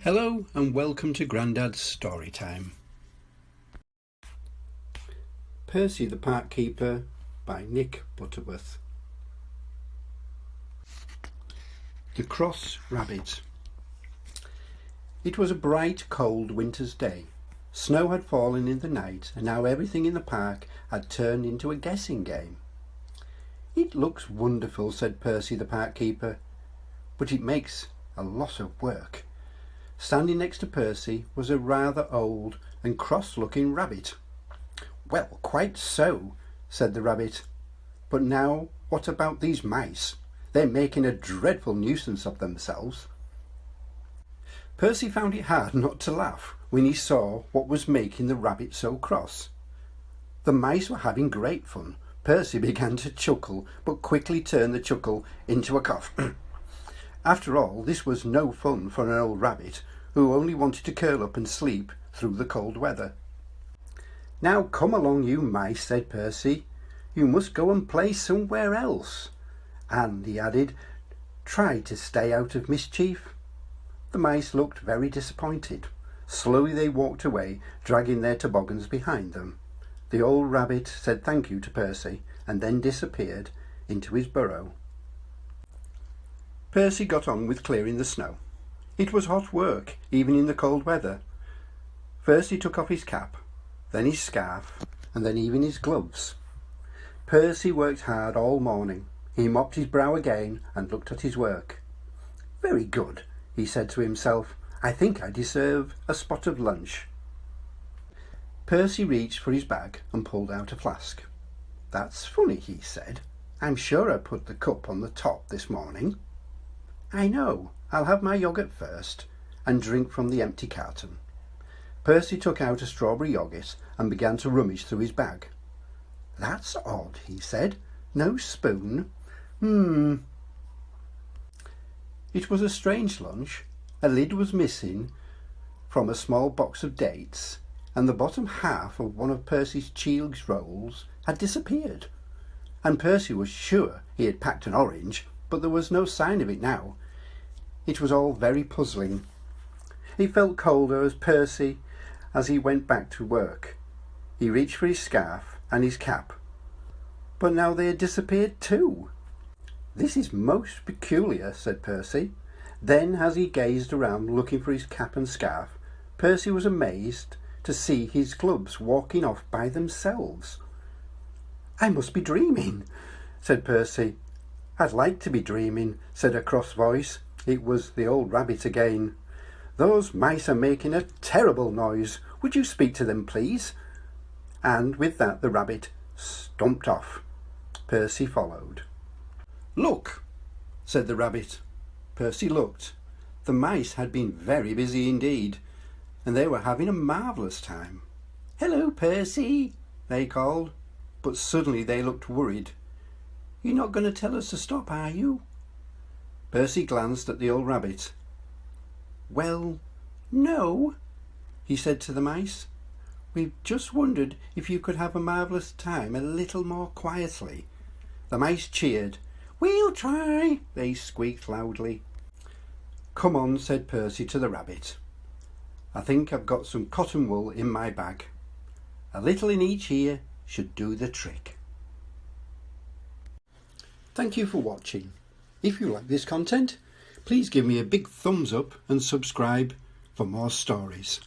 Hello and welcome to Grandad's Story Time. Percy the Park Keeper by Nick Butterworth. The Cross Rabbit. It was a bright, cold winter's day. Snow had fallen in the night, and now everything in the park had turned into a guessing game. "It looks wonderful," said Percy the Park Keeper, "but it makes a lot of work." Standing next to Percy was a rather old and cross-looking rabbit. "Well, quite so," said the rabbit. "But now what about these mice? They're making a dreadful nuisance of themselves." Percy found it hard not to laugh when he saw what was making the rabbit so cross. The mice were having great fun. Percy began to chuckle, but quickly turned the chuckle into a cough. After all, this was no fun for an old rabbit who only wanted to curl up and sleep through the cold weather. "Now come along, you mice," said Percy. "You must go and play somewhere else. And," he added, "try to stay out of mischief." The mice looked very disappointed. Slowly they walked away, dragging their toboggans behind them. The old rabbit said thank you to Percy and then disappeared into his burrow. Percy got on with clearing the snow. It was hot work, even in the cold weather. First he took off his cap, then his scarf, and then even his gloves. Percy worked hard all morning. He mopped his brow again and looked at his work. "Very good," he said to himself. "I think I deserve a spot of lunch." Percy reached for his bag and pulled out a flask. "That's funny," he said. "I'm sure I put the cup on the top this morning. I know, I'll have my yoghurt first and drink from the empty carton." Percy took out a strawberry yoghurt and began to rummage through his bag. "That's odd," he said. "No spoon. It was a strange lunch. A lid was missing from a small box of dates, and the bottom half of one of Percy's cheese rolls had disappeared. And Percy was sure he had packed an orange, but there was no sign of it now. It was all very puzzling. He felt colder as he went back to work. He reached for his scarf and his cap, but now they had disappeared too. "This is most peculiar," said Percy. Then, as he gazed around looking for his cap and scarf, Percy was amazed to see his gloves walking off by themselves. "I must be dreaming," said Percy. "I'd like to be dreaming," said a cross voice. It was the old rabbit again. "Those mice are making a terrible noise. Would you speak to them, please?" And with that the rabbit stomped off. Percy followed. "Look," said the rabbit. Percy looked. The mice had been very busy indeed, and they were having a marvellous time. "Hello, Percy," they called, but suddenly they looked worried. "You're not going to tell us to stop, are you?" Percy glanced at the old rabbit. "Well, no," he said to the mice. "We've just wondered if you could have a marvellous time a little more quietly." The mice cheered. "We'll try," they squeaked loudly. "Come on," said Percy to the rabbit. "I think I've got some cotton wool in my bag. A little in each ear should do the trick." Thank you for watching. If you like this content, please give me a big thumbs up and subscribe for more stories.